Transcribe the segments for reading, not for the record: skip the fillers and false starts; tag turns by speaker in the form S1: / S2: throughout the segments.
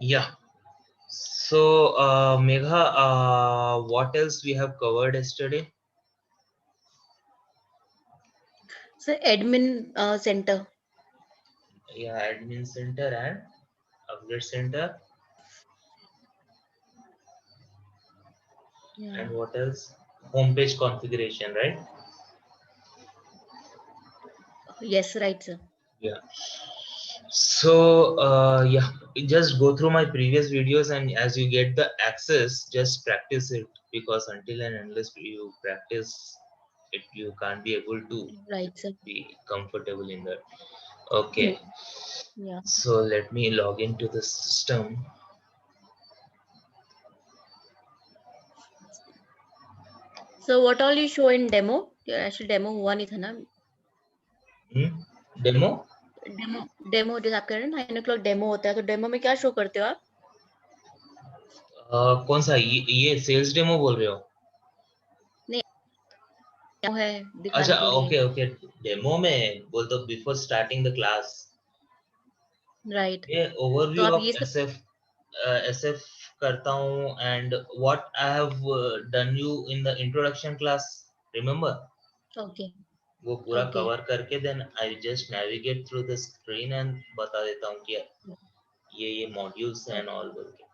S1: Yeah. So, Megha, what else we have covered yesterday?
S2: So admin center.
S1: Yeah, admin center and upgrade center,
S2: Yeah.
S1: and what else? Homepage configuration, right?
S2: Yes, right, sir.
S1: Yeah. So, yeah, just go through my previous videos, and as you get the access, just practice it, because until and unless you practice it, you can't be able to
S2: Right, sir.
S1: be comfortable in that. Okay.
S2: Yeah.
S1: So let me log into the system.
S2: So what all you show in demo? Yeah, actually demo हुआ नहीं था ना.
S1: Hmm? Demo?
S2: Demo demo जैसे आप कह रहे हैं 9 o'clock demo होता है तो डेमो में क्या शो करते हो आप?
S1: कौन सा ये सेल्स डेमो बोल रहे हो?
S2: नहीं वो है
S1: अच्छा,
S2: दिखाने के लिए.
S1: Okay okay. डेमो में बोल तो before starting the class,
S2: right.
S1: ये
S2: तो
S1: ओवरव्यू
S2: आप
S1: ऑफ
S2: ये सब.
S1: एसएफ करता हूँ, and what I have done you in the introduction class, remember?
S2: Okay.
S1: वो पूरा
S2: ओके.
S1: कवर करके then I just navigate through the screen and बता देता हूँ कि ये मॉड्यूल्स एंड ऑल बोल के,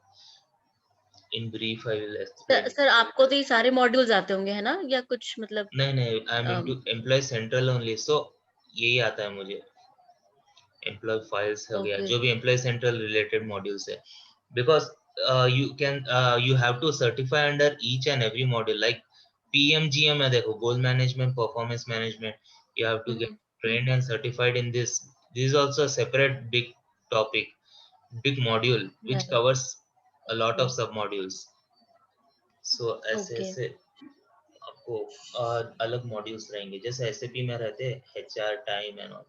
S1: in brief I will explain.
S2: Sir आपको तो ये सारे मॉड्यूल्स आते होंगे है ना या कुछ मतलब.
S1: नहीं नहीं, I am
S2: um,
S1: into employ central only, so यही आता है मुझे. एम्प्लॉय फाइल्स हो गया,
S2: ओके.
S1: जो भी एम्प्लॉय सेंट्रल रिलेटेड मॉड्यूल्स है, because you can you have to certify under each and every module, like PMGM है, देखो, goal management, performance management, you have to get trained and certified in this is also a separate big topic, big module which
S2: right.
S1: covers a lot
S2: okay.
S1: of sub modules. So ऐसे
S2: okay.
S1: ऐसे आपको अलग modules रहेंगे, जैसे SAP में रहते हैं HR, time and all.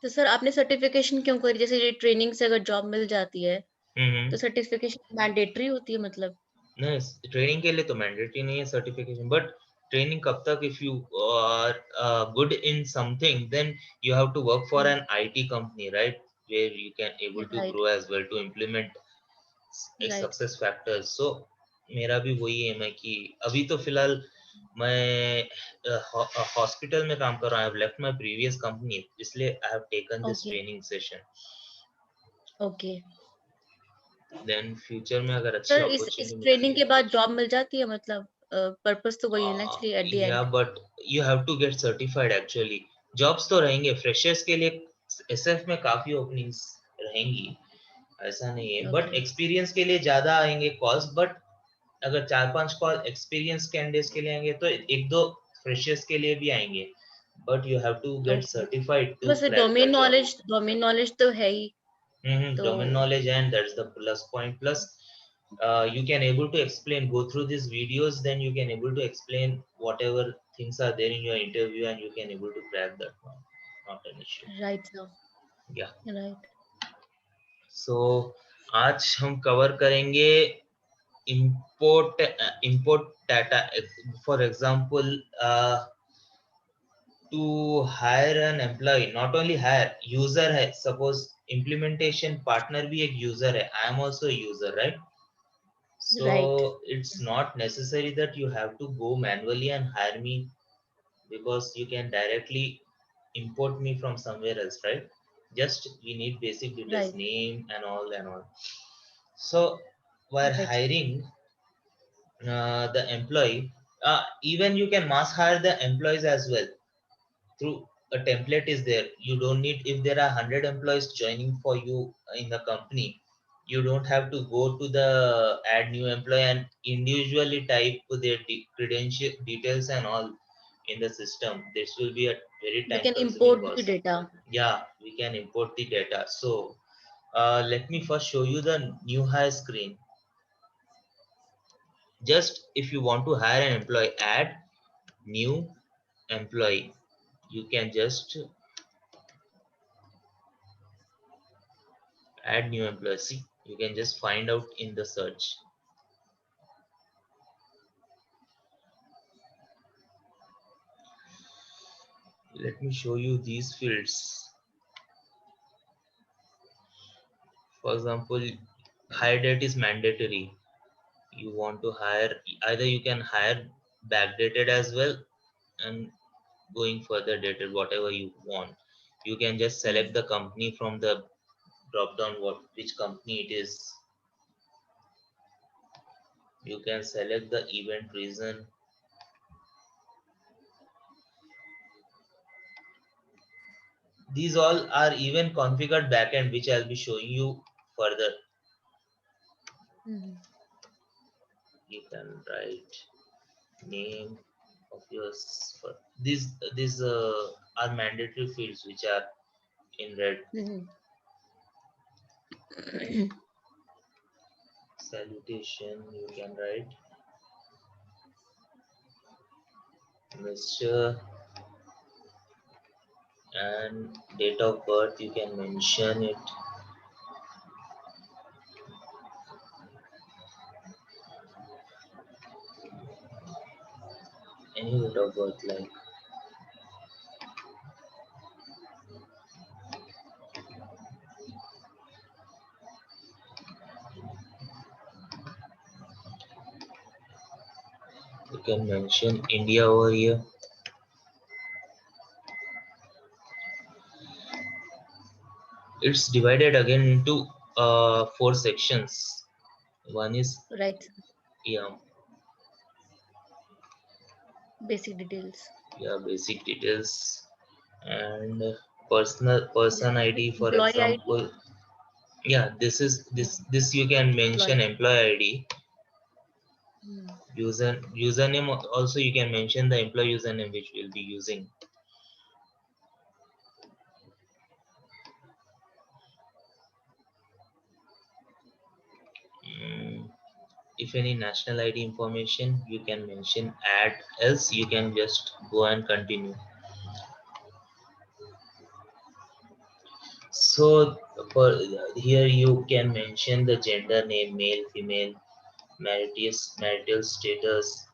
S2: तो सर आपने सर्टिफिकेशन क्यों करी? जैसे ये ट्रेनिंग से अगर जॉब मिल जाती है
S1: हम्म.
S2: तो सर्टिफिकेशन मैंडेटरी होती है मतलब.
S1: नहीं, ट्रेनिंग के लिए तो मैंडेटरी नहीं है सर्टिफिकेशन, बट ट्रेनिंग कब तक, if you are good in something, then you have to work for an IT company, right, where you can able to
S2: right.
S1: grow as well to implement a
S2: right.
S1: success factors. So मेरा भी वही M है कि अभी तो फिलहाल मैं hospital में काम कर रहा हूँ. I have left my previous company, इसलिए I have taken this
S2: okay.
S1: Training session.
S2: Okay.
S1: Then future में अगर अच्छी
S2: सर इस
S1: अपॉर्चुनिटी मिलती
S2: ट्रेनिंग
S1: है.
S2: के बाद जॉब मिल जाती है मतलब. पर्पस तो वही है ना actually at the
S1: Yeah,
S2: and.
S1: but you have to get certified actually. Jobs तो रहेंगे फ्रेशर्स के लिए, एसएफ में काफी ओपनिंग्स रहेंगी, ऐसा नहीं है, बट
S2: ओके.
S1: एक्सपीरियंस के लिए ज्यादा आएंगे कॉल्स. बट अगर 4-5 कॉल एक्सपीरियंस कैंडिडेट्स के लिए आएंगे, तो एक दो फ्रेशर्स के लिए भी आएंगे, but you have to get
S2: okay.
S1: Certified to
S2: बस
S1: crack the job.
S2: Domain knowledge तो है ही. तो
S1: Domain knowledge, and that's the plus point. Plus you can able to explain, go through these videos, then you can able to explain whatever things are there in your interview, and you can able to crack that one. Not an issue.
S2: Right sir.
S1: Yeah.
S2: Right.
S1: So आज हम cover करेंगे import data. For example, to hire an employee, not only hire, user है, suppose implementation partner भी एक user है, I am also a user, right?
S2: Right.
S1: So it's not necessary that you have to go manually and hire me, because you can directly import me from somewhere else, right? Just we need basic details,
S2: right.
S1: name and all and all. So while
S2: right.
S1: hiring the employee, even you can mass hire the employees as well through a template is there. You don't need, if there are 100 employees joining for you in the company, you don't have to go to the add new employee and individually type their credential details and all in the system. This will be a very
S2: we
S1: time
S2: can
S1: consuming
S2: import the
S1: process.
S2: Data.
S1: Yeah, we can import the data. So let me first show you the new hire screen. Just if you want to hire an employee, add new employee, you can just add new employee. See, you can just find out in the search. Let me show you these fields. For example, hire date is mandatory. You want to hire, either you can hire backdated as well and going further dated, whatever you want. You can just select the company from the drop down, which company it is. You can select the event reason. These all are even configured backend, which I'll be showing you further.
S2: Mhm.
S1: You can write name of yours. These are mandatory fields which are in red.
S2: Mhm.
S1: Salutation, you can write Mr. and date of birth. You can mention it. Any date of birth, like you can mention India over here. It's divided again into 4 sections. One is,
S2: Right.
S1: yeah,
S2: Basic details.
S1: yeah, basic details, and personal person
S2: Like
S1: ID, for
S2: employee ID.
S1: example. Yeah, this you can
S2: Employee.
S1: mention employee ID.
S2: Mm.
S1: Username also you can mention the employee username which we'll be using. Mm, if any national ID information you can mention add, else you can just go and continue. So for here you can mention the gender, name, male, female, marital status,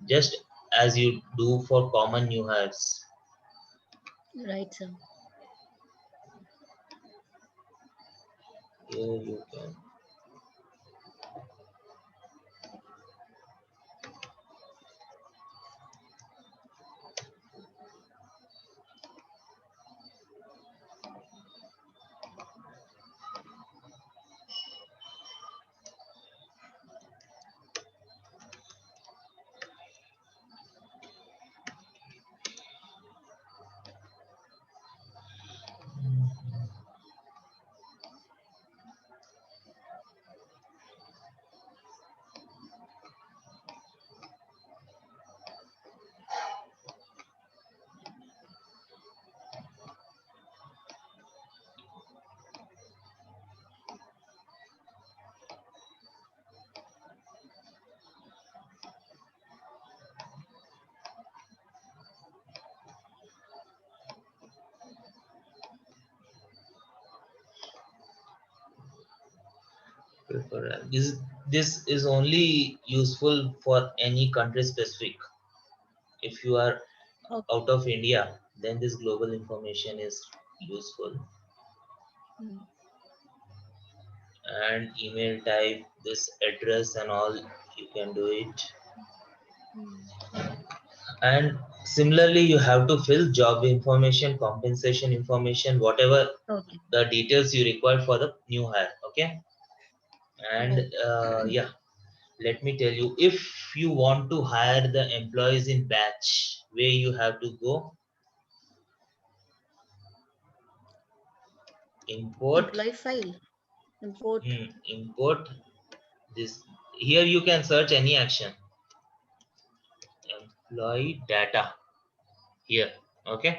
S1: just as you do for common new hires.
S2: Right, sir.
S1: Here you can. This is only useful for any country specific. If you are
S2: Okay.
S1: out of India, then this global information is useful.
S2: Mm.
S1: And email type, this address and all, you can do it.
S2: Mm.
S1: And similarly, you have to fill job information, compensation information, whatever
S2: Okay.
S1: the details you require for the new hire. Okay. And
S2: Okay.
S1: yeah, let me tell you, if you want to hire the employees in batch, where you have to go, import.
S2: Employee file. Import.
S1: Import this. Here you can search any action, employee data here. Okay,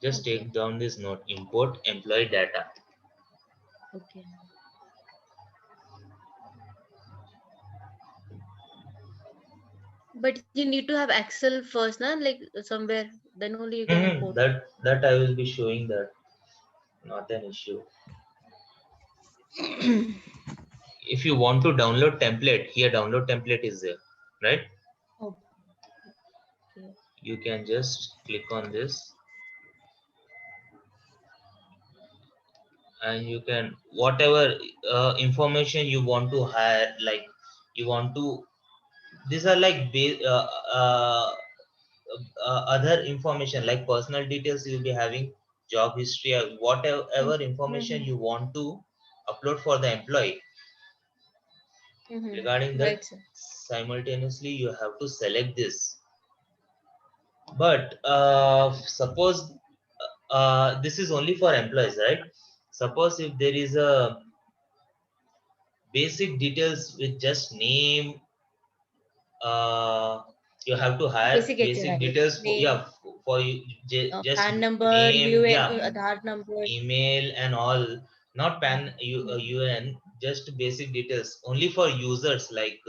S1: just
S2: Okay.
S1: take down this note, import employee data.
S2: Okay. But you need to have Excel first, na? Like somewhere. Then only you can import.
S1: That I will be showing that, not an issue. If you want to download template, here download template is there, right?
S2: Okay.
S1: You can just click on this and you can whatever information you want to hire, like you want to, these are like other information like personal details you'll be having, job history, or whatever information
S2: Mhm.
S1: you want to upload for the employee.
S2: Mhm.
S1: Regarding that,
S2: Right, sir.
S1: simultaneously you have to select this. But suppose this is only for employees, right? Suppose if there is a basic details with just name, uh, you have to hire
S2: Basic
S1: basic
S2: HRIS
S1: details for,
S2: name,
S1: for you, just
S2: PAN number,
S1: name,
S2: UN, Aadhaar number.
S1: email and all, not pan
S2: Mhm.
S1: un, just basic details only for users, like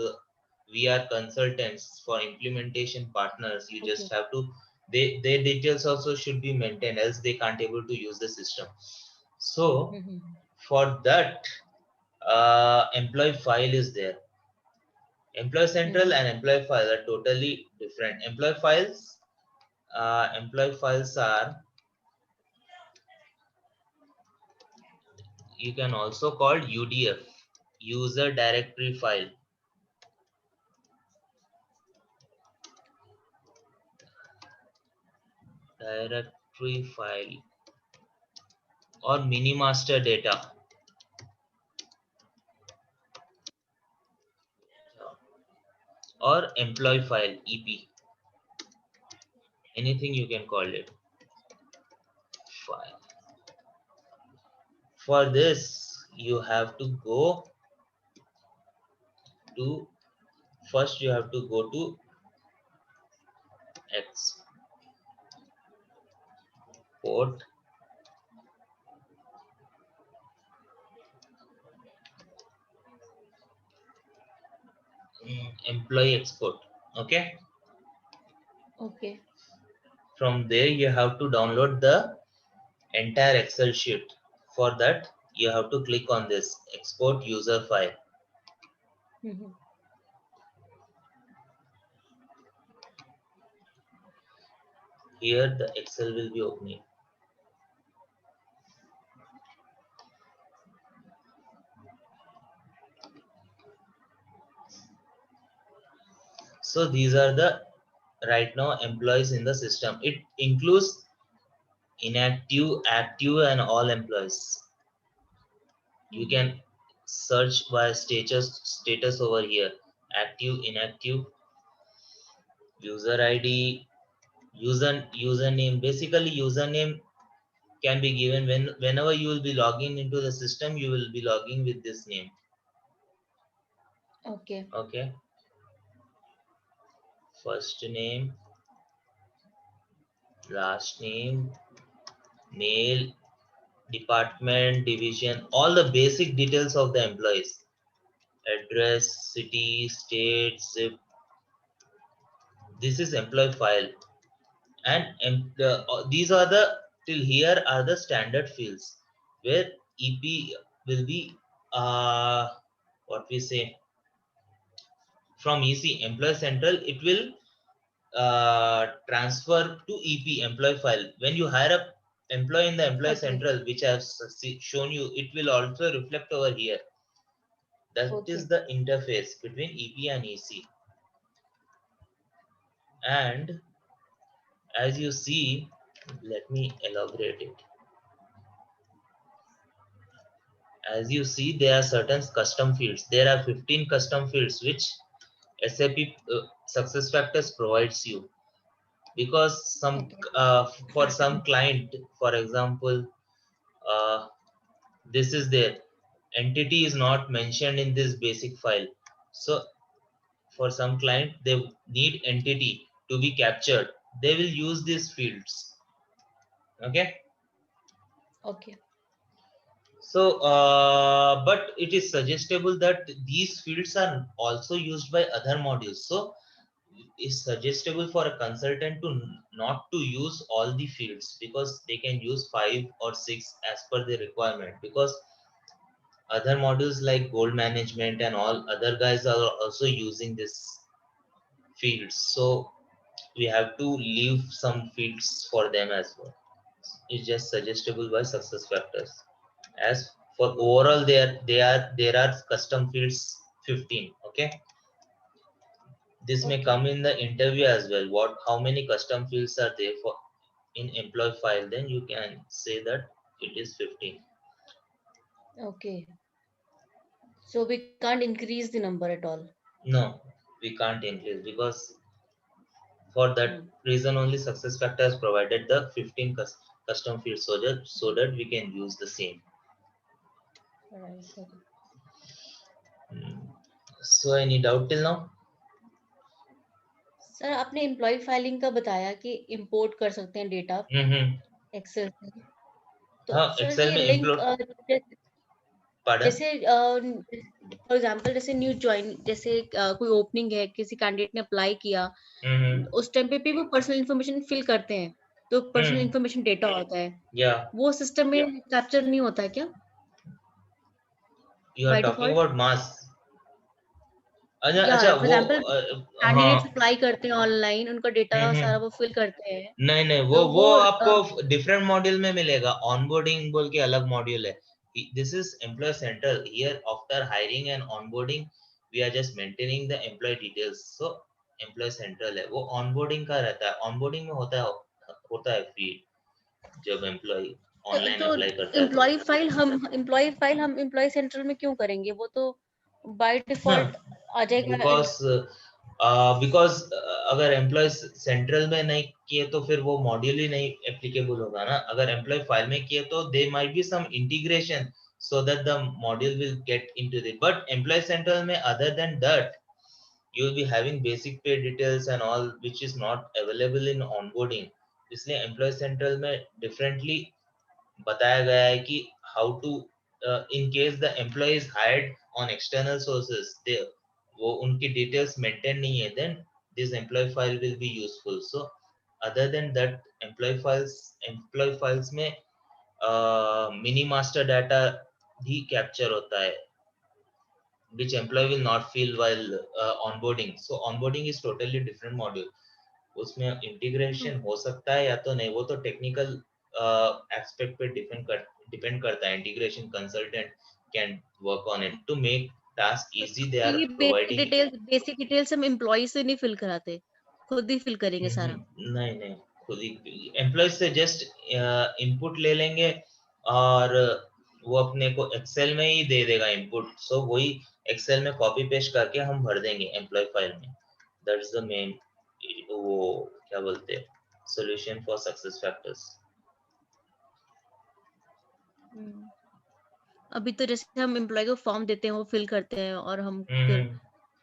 S1: we are consultants for implementation partners, you
S2: Okay.
S1: just have to, their details also should be maintained, else they can't able to use the system. So
S2: Mhm.
S1: for that, employee file is there. Employee central
S2: Mhm.
S1: and employee file are totally different. Employee files are, you can also call UDF, user directory file, directory file, or mini master data, or employee file, EP, anything you can call it. File. For this, you have to go to, first you have to go to export, employee export. Okay.
S2: Okay.
S1: From there, you have to download the entire Excel sheet. For that, you have to click on this export user file.
S2: Mhm.
S1: Here, the Excel will be opening. So these are the right now employees in the system. It includes inactive, active, and all employees. You
S2: Mhm.
S1: can search by status over here: active, inactive, user ID, username. Basically, username can be given whenever you will be logging into the system. You will be logging with this name.
S2: Okay.
S1: Okay, first name, last name, mail, department, division, all the basic details of the employees, address, city, state, zip. This is employee file, and these are the, till here are the standard fields where EP will be, uh, what we say, from EC employee central, it will transfer to EP employee file. When you hire a employee in the employee
S2: Okay.
S1: central, which I have shown you, it will also reflect over here. That is
S2: Okay.
S1: the interface between EP and EC. And as you see, let me elaborate it. As you see, there are certain custom fields. There are 15 custom fields which SAP SuccessFactors provides you, because some
S2: Okay.
S1: for some client, for example, uh, this is there, entity is not mentioned in this basic file. So for some client, they need entity to be captured, they will use these fields. Okay.
S2: Okay.
S1: So but it is suggestible that these fields are also used by other modules. So it's suggestible for a consultant to not to use all the fields, because they can use 5 or 6 as per the requirement, because other modules like gold management and all other guys are also using this fields. So we have to leave some fields for them as well. It's just suggestible by success factors. As for overall, there are custom fields 15. Okay, this may
S2: Okay.
S1: come in the interview as well. What, how many custom fields are there for in employee file? Then you can say that it is 15.
S2: Okay. So we can't increase the number at all.
S1: No, we can't increase, because for that
S2: Hmm.
S1: reason only success factor has provided the 15 custom fields, so that we can use the same.
S2: Right. Okay.
S1: Hmm. So any doubt till now?
S2: Sir आपने employ filing का बताया कि import कर सकते हैं data
S1: हम्म।
S2: Excel से। तो
S1: हाँ,
S2: सर
S1: एक्सेल
S2: ये
S1: में
S2: लिंक
S1: इंक्लूड, पार्डन।
S2: जैसे फॉर एग्जांपल जैसे न्यू ज्वाइन जैसे कोई ओपनिंग है किसी कैंडिडेट ने अप्लाई किया
S1: हम्म।
S2: उस टाइम पे भी वो पर्सनल इन्फॉर्मेशन फिल करते हैं तो पर्सनल
S1: हम्म।
S2: इन्फॉर्मेशन डेटा होता है
S1: या
S2: वो सिस्टम में कैप्चर नहीं होता है क्या
S1: you are
S2: by
S1: talking
S2: default
S1: about mass? अच्छा
S2: या
S1: अच्छा,
S2: फॉर
S1: वो
S2: एग्जांपल
S1: हाँ।
S2: कैंडिडेट्स अप्लाई करते हैं ऑनलाइन उनका डेटा सारा वो फिल करते हैं
S1: नहीं नहीं, वो
S2: तो
S1: वो
S2: वो
S1: आपको डिफरेंट मॉड्यूल में मिलेगा। ऑनबोर्डिंग बोल के अलग मॉड्यूल है। This is employee central. Here after hiring and onboarding we are just maintaining the employee details. So employee central है, वो ऑनबोर्डिंग का रहता है। ऑनबोर्डिंग में होता है फील्ड, जब एम्प्लॉय ऑनलाइन
S2: तो
S1: अप्लाई करता है तो।
S2: एम्प्लॉय फाइल हम एम्प्लॉय सेंट्रल में क्यों करेंगे वो तो बाय
S1: हाँ,
S2: डिफॉल्ट आ जाएगा
S1: बिकॉज अगर एम्प्लॉय सेंट्रल में नहीं किए तो फिर वो मॉड्यूल ही नहीं एप्लीकेबल होगा ना। अगर एम्प्लॉय फाइल में किए तो they might be some integration, so that the module will get into it. But employee central में other than that, you will be having basic pay details and all, which is not available in onboarding. इसलिए employee central में differently बताया गया है कि how to, in case the employee is hired on external sources, they, वो उनकी details maintain नहीं है, then this employee file will be useful. So other than that, employee files में मिनी मास्टर डाटा भी कैप्चर होता है, which employee will not feel while onboarding. So onboarding is totally different module. उसमें integration हो सकता है या तो नहीं, वो तो टेक्निकल एस्पेक्ट पे डिपेंड करता है। Integration consultant can work on it to make task easy, they
S2: तो
S1: आर
S2: ये
S1: प्रोवाइडिंग।
S2: बेसिक डिटेल्स हम एम्प्लॉय से नहीं फिल कराते खुद ही फिल करेंगे सारा
S1: नहीं नहीं, खुद ही एम्प्लॉय से जस्ट इनपुट ले लेंगे, और वो अपने को एक्सेल में ही दे देगा इनपुट। सो वही एक्सेल में कॉपी पेस्ट करके हम भर देंगे एम्प्लॉय फाइल में। दैट्स द मेन, वो क्या बोलते हैं, सॉल्यूशन फॉर सक्सेस फैक्टर्स।
S2: हम्म। अभी तो जैसे हम एम्प्लॉय को फॉर्म देते हैं वो फिल करते हैं और हम फिर
S1: हम्म।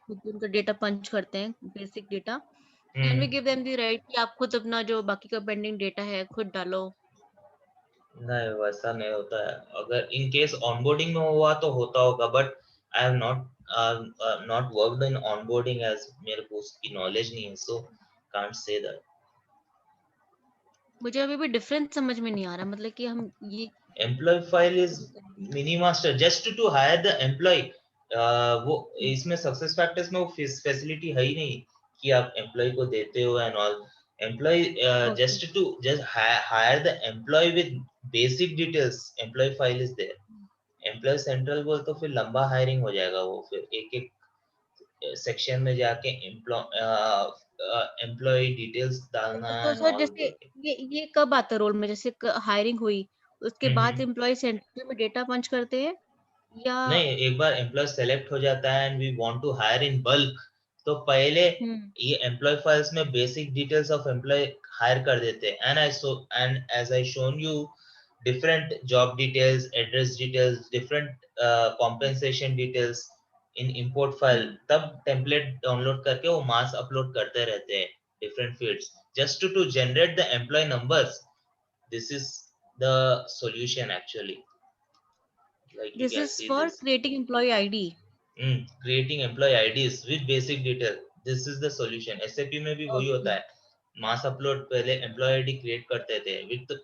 S2: खुद उनका डेटा पंच करते हैं basic data and we
S1: hmm.
S2: Give them the right कि आप खुद अपना जो बाकी का पेंडिंग डेटा है खुद डालो
S1: नहीं, वैसा नहीं होता है। अगर इन केस ऑनबोर्डिंग में हुआ तो होता होगा, but I have not worked in onboarding, as मेरे को उसकी नॉलेज नहीं है, सो कांट से दैट।
S2: मुझे अभी भी डिफरेंस समझ में नहीं आ रहा मतलब कि हम ये
S1: एम्प्लॉय फाइल इज
S2: कैसे करेंगे
S1: mini master just to hire the employee. वो
S2: हम्म,
S1: इसमें सक्सेस फैक्टर्स में वो फैसिलिटी है ही नहीं कि आप एम्प्लॉय को देते हो and all. Employee
S2: okay
S1: just hire the employee with basic details, employee file is there. Employee central बोल तो फिर लंबा हायरिंग हो जाएगा, वो फिर एक एक सेक्शन में जाके एम्प्लॉय डिटेल्स डालना
S2: तो
S1: एंड
S2: सर
S1: ऑल
S2: जैसे
S1: बोल के।
S2: ये कब आता है रोल में जैसे हायरिंग हुई उसके बाद
S1: हम्म।
S2: एम्प्लॉय सेंटर में डेटा पंच करते हैं या
S1: नहीं, एक बार एम्प्लॉय सेलेक्ट हो जाता है and we want to hire in bulk, तो पहले
S2: हम्म
S1: ये एम्प्लॉय फाइल्स में basic details of employ hire कर देते हैं। And as I shown you, different job details, address details, different compensation details in import file,
S2: hmm
S1: तब template download करके वो मास अपलोड करते रहते हैं different fields, just to generate the employee numbers. This is the solution actually, like you
S2: this
S1: can
S2: is
S1: see
S2: for
S1: this.
S2: Creating employee ID
S1: Creating employee IDs with basic detail. This is the solution. SAP में भी वही
S2: okay
S1: होता है। Mass upload पहले employee ID create करते थे with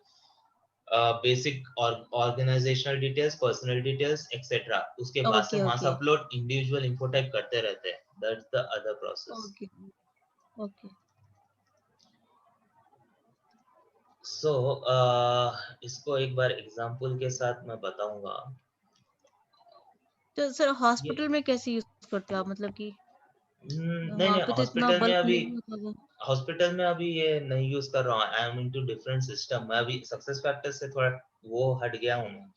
S1: basic और organisational details, personal details etcetera. उसके बाद से
S2: okay
S1: mass
S2: okay
S1: upload individual info type करते रहते हैं। That's the other process.
S2: Okay okay
S1: so इसको एक बार एग्जांपल के साथ मैं बताऊंगा।
S2: तो सर
S1: ये
S2: हॉस्पिटल में कैसे यूज करते हो आप, मतलब कि
S1: नहीं
S2: वहां
S1: नहीं,
S2: पे तो इतना बल्क नहीं होता वो।
S1: हॉस्पिटल में अभी ये नहीं यूज कर रहा हूँ। I am into different system. मैं अभी सक्सेस फैक्टर्स से थोड़ा वो हट गया हूँ मैं।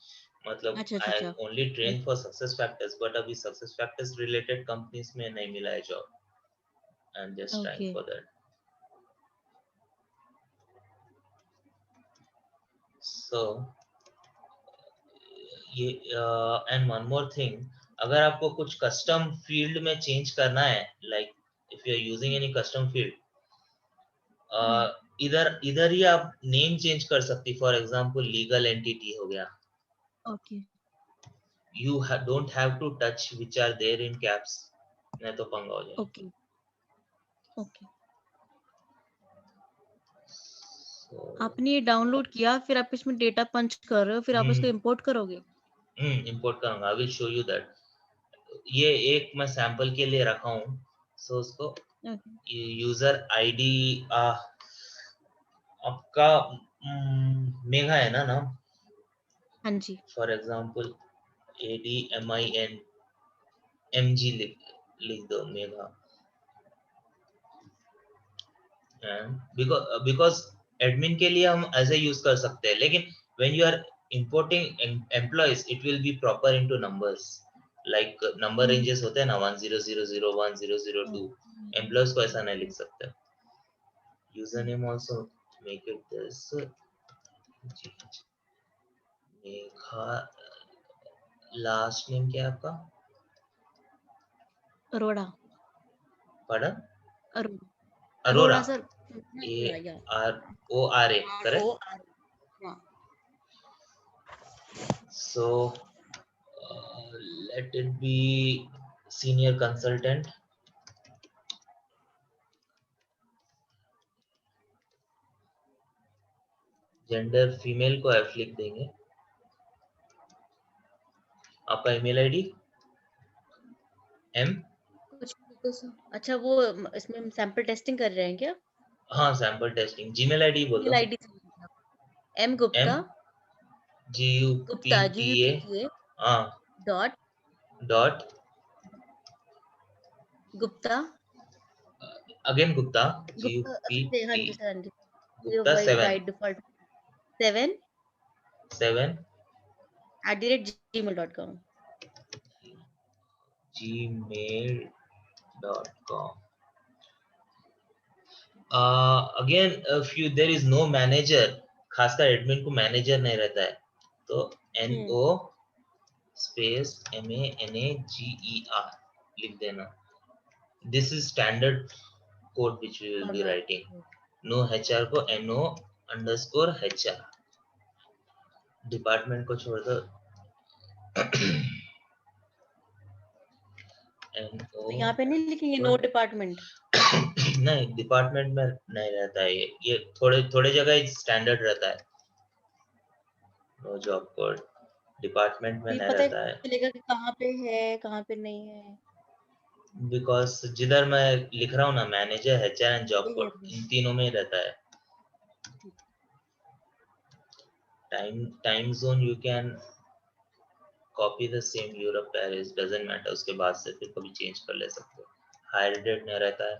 S1: मतलब
S2: अच्छा अच्छा
S1: आई
S2: अच्छा।
S1: Only train for success factors, but अभी सक्सेस फैक्टर्स रिलेटेड कंपनीज में नहीं मिला है job. I am just trying
S2: okay.
S1: For that. So ये एंड वन मोर थिंग, अगर आपको कुछ कस्टम फील्ड में चेंज करना है, like if you are using any custom field, इधर इधर ही आप नेम चेंज कर सकती। फॉर एग्जांपल लीगल एंटिटी हो गया।
S2: Okay
S1: You don't have to touch which are there in caps, नहीं तो पंगा हो जाएगा।
S2: Okay okay.
S1: So,
S2: आपने ये डाउनलोड किया, फिर आप इसमें डेटा पंच कर रहे हो, फिर आप इसको इंपोर्ट करोगे।
S1: इंपोर्ट करूंगा। I will show you that. ये एक मैं सैंपल के लिए रखा हूँ। सो उसको
S2: ओके।
S1: यूजर आईडी आपका मेघा है ना नाम?
S2: हाँ जी।
S1: फॉर एग्जांपल ADMINMG लिख दो मेघा। बिकॉज एडमिन के लिए हम ऐसे यूज कर सकते हैं, लेकिन when you are importing employees it will be proper into numbers. Like number ranges होते हैं ना 1000 1002। एम्प्लॉयज को ऐसा नहीं लिख सकते। User name also make it this Megha. Last name क्या है आपका?
S2: अरोड़ा।
S1: पढ़ा?
S2: अरोड़ा।
S1: अरोरा।
S2: अरोड़ा सर।
S1: ए
S2: या
S1: R O R A,
S2: R O
S1: correct?
S2: R. हाँ।
S1: So let it be senior consultant. Gender female को एफ लिख देंगे। आपका ईमेल आईडी एम?
S2: कुछ तो अच्छा, वो इसमें सैंपल टेस्टिंग कर रहे हैं क्या?
S1: हाँ, सैंपल टेस्टिंग। जीमेल आईडी बोल
S2: ईमेल
S1: दो।
S2: ID M
S1: M
S2: Gupta.
S1: G U P
S2: Gupta
S1: T A.
S2: GUPTA
S1: हाँ,
S2: dot
S1: dot
S2: Gupta.
S1: Again Gupta. G U
S2: Gupta
S1: P
S2: हाँ
S1: टी
S2: जी सर, हाँ जी। ये
S1: गुप्ता सेवन
S2: बाई डिफॉल्ट
S1: सेवन7@gmail.com। gmail.com। Again if you there is no manager, खासकर एडमिन को मैनेजर नहीं रहता है, तो NO स्पेस MANAGER लिख देना। This is standard code which we will be writing. No HR को NO अंडरस्कोर HR। डिपार्टमेंट को छोड़ दो। NO
S2: यहाँ पे नहीं लिखेंगे नो डिपार्टमेंट?
S1: नहीं, डिपार्टमेंट में नहीं रहता है ये थोड़े थोड़े जगह स्टैंडर्ड रहता है। नो जॉब कोड डिपार्टमेंट में
S2: नहीं
S1: नहीं
S2: पता
S1: रहता है।
S2: चलेगा कि कहाँ पे है कहाँ पे नहीं है।
S1: बिकॉज जिधर मैं लिख रहा हूँ ना, मैनेजर HR एंड जॉब
S2: यही है
S1: कोड, इन तीनों में ही रहता है। Time zone you can copy the same Europe Paris, doesn't matter. उसके बाद से फिर कभी चेंज कर ले सकते हो। हायर डेट नहीं रहता है।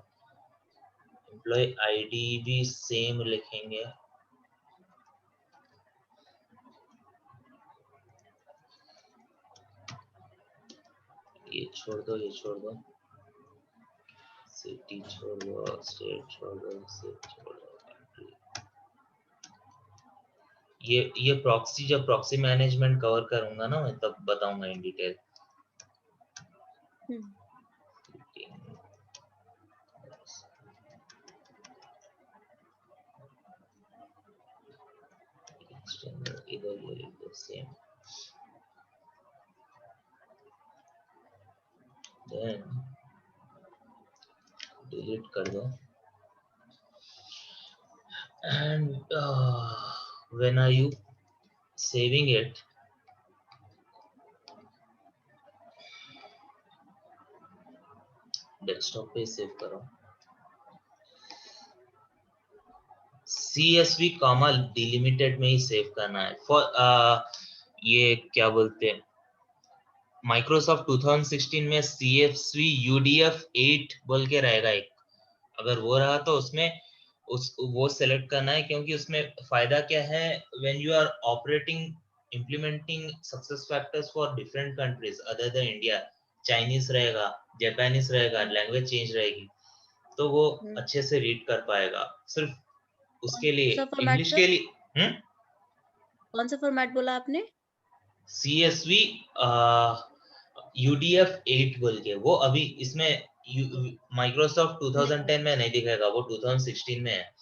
S1: एम्प्लॉय आईडी भी सेम लिखेंगे। ये छोड़ दो, ये छोड़ दो, सिटी छोड़ दो, स्टेट छोड़ दो, सिटी छोड़ दो, कंट्री। ये प्रॉक्सी, जब प्रॉक्सी मैनेजमेंट कवर करूंगा ना मैं, तब बताऊंगा इन डिटेल। इधर ये लिख दो सेम। देन डिलीट कर दो। And when are you saving it, desktop पे सेव करो। CSV कॉमा डिलिमिटेड में ही सेव करना है फॉर ये क्या बोलते हैं माइक्रोसॉफ्ट 2016 में CSV UDF 8 बोल के रहेगा एक, अगर वो रहा तो उसमें वो सेलेक्ट करना है, क्योंकि उसमें फायदा क्या है, when you are operating implementing success factors for different countries other than India, Chinese रहेगा, जापानीज रहेगा, लैंग्वेज चेंज रहेगी, तो वो अच्छे से रीड कर पाएगा। सिर्फ उसके लिए
S2: कौन सा फॉर्मेट
S1: इंग्लिश
S2: सर?
S1: के लिए
S2: कौन सा फॉर्मेट बोला आपने?
S1: CSV UDF 8 बोल के, वो अभी इसमें माइक्रोसॉफ्ट 2010 में नहीं दिखेगा, वो 2016 में है।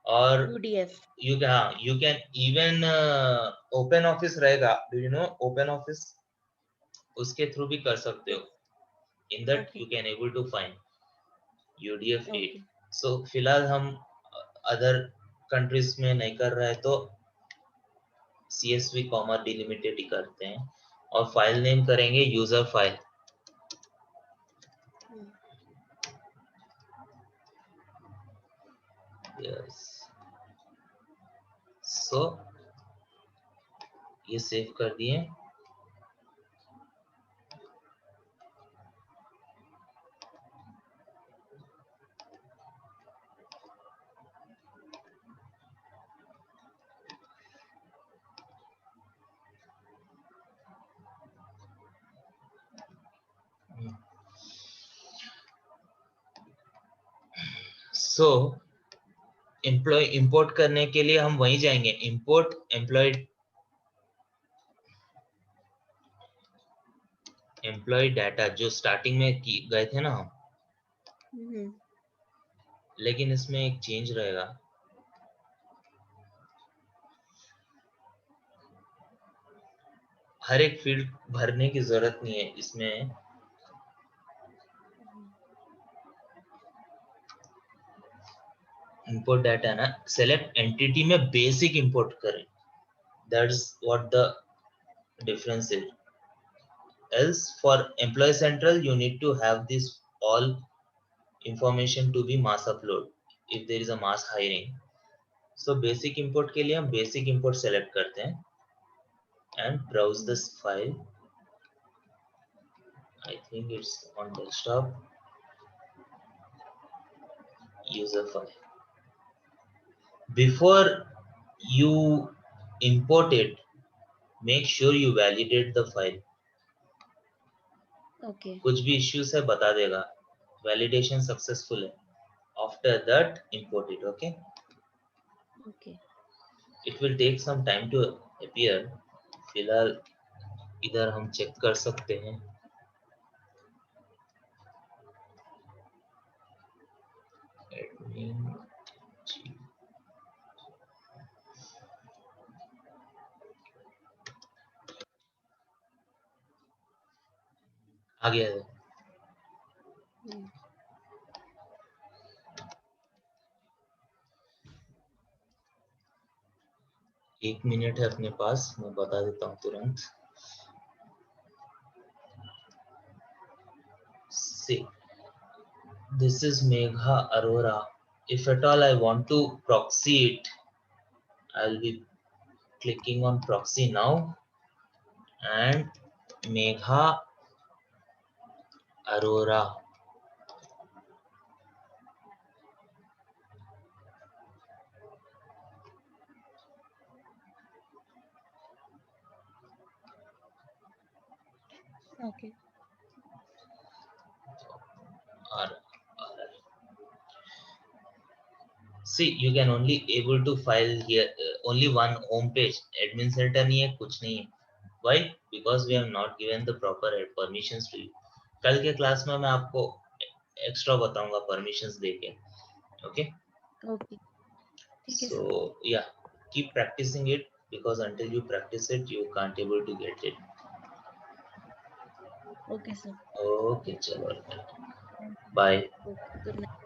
S1: और
S2: UDF.
S1: You can even open office रहेगा, do you know open office, उसके थ्रू भी कर सकते हो, in that
S2: Okay.
S1: You can able to find UDF 8।
S2: Okay.
S1: So फिलहाल हम अदर कंट्रीज में नहीं कर रहे हैं, तो CSV कॉमा डिलिमिटेड ही करते हैं, और फाइल नेम करेंगे यूजर फाइल। यस, सो ये सेव कर दिए। सो एम्प्लॉय इंपोर्ट करने के लिए हम वहीं जाएंगे, इंपोर्ट एम्प्लॉय डाटा, जो स्टार्टिंग में गए थे ना हम। लेकिन इसमें एक चेंज रहेगा, हर एक फील्ड भरने की जरूरत नहीं है इसमें। इंपोर्ट डाटा ना, सेलेक्ट एंटिटी में बेसिक इंपोर्ट करें, that's what the difference is. Else for employee central you need to have this all information to be mass upload if there is a mass hiring. So basic import के लिए हम basic import select करते हैं and browse this file. I think it's on desktop, user file. Before you import it, make sure you validate the file.
S2: Okay.
S1: कुछ भी issues है बता देगा, validation successful है, after that import it. Okay,
S2: Okay.
S1: it will take some time to appear. फिलहाल इधर हम check कर सकते हैं, admin आ गया है। 1 मिनट है अपने पास, मैं बता देता हूँ तुरंत। See, this is Megha Arora. If at all I want to proxy it, I'll be clicking on proxy now, and Megha Arora.
S2: Okay.
S1: See, you can only able to file here only one home page. Admin center नहीं है, कुछ नहीं है. Why? Because we have not given the proper permissions to you. कल के class में मैं आपको एक्स्ट्रा बताऊंगा permissions देके. Okay?
S2: Okay. ठीक है sir.
S1: So yeah, keep practicing it, because until you practice it, you can't able to get it.
S2: Okay sir.
S1: Okay, चलो. Bye.
S2: Okay. Good night.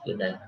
S1: Good night.